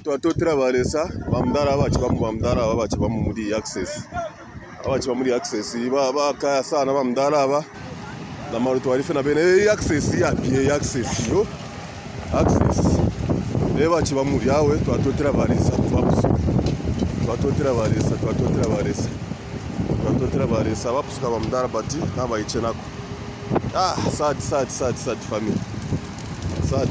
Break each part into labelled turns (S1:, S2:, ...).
S1: Twatotera balesa bamdara abachibamu bamdara abachibamu muri access abachibamu muri access ba kaya sana bamdara aba na maru twarife na bene access ya pie access yo access bachibamu yawe twatotera balesa twatotera balesa bapusuka bamdara bati nabayiche nako sad family sad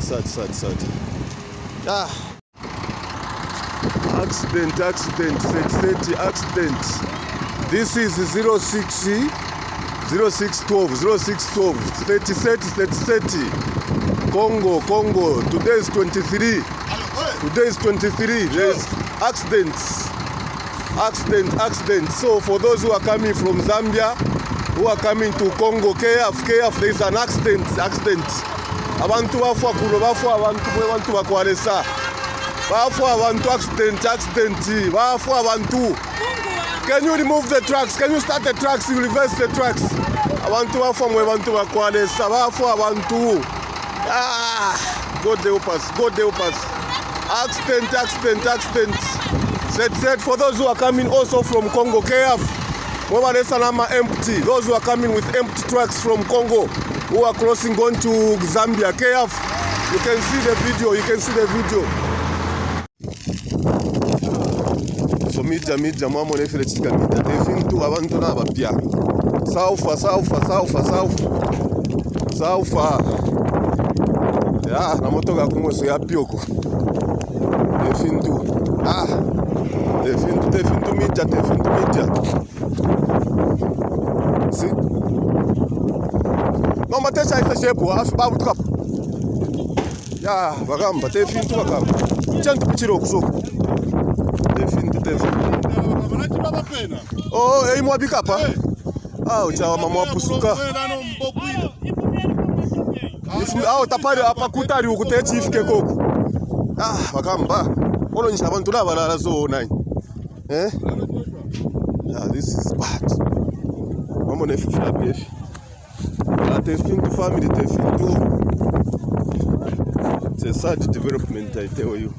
S1: accident this is 0612 30 Congo today is 23 there's accident. So for those who are coming from Zambia, who are coming to Congo, KF there is an accident. Abantu bafwa kuno bafwa abantu bakwaresa bafwa abantu accident bafwa abantu. Can you remove the trucks? Can you start the trucks? You reverse the trucks. Abantu bafwa abantu bakwaresa bafwa abantu. God help us. Accident. Said for those who are coming also from Congo, KF Salama empty. Those who are coming with empty trucks from Congo who are crossing going to Zambia, KF, you can see the video. So media mamo nefile chika media defintu abantu nabapya saufa na motoka kumweso ya pioko defintu media si no matesha isa shepu afi babu tukap bagamba defintu bagamba chantu pichiro kusoko defintu mwa bikapa uchawa mama wapusuka tapari apa kutari ukutechi ifike koko bagamba ono nyisha abantu nabalala zo nine this is bad mama nefifila befi defintu family defintu it's a sad development I tell you.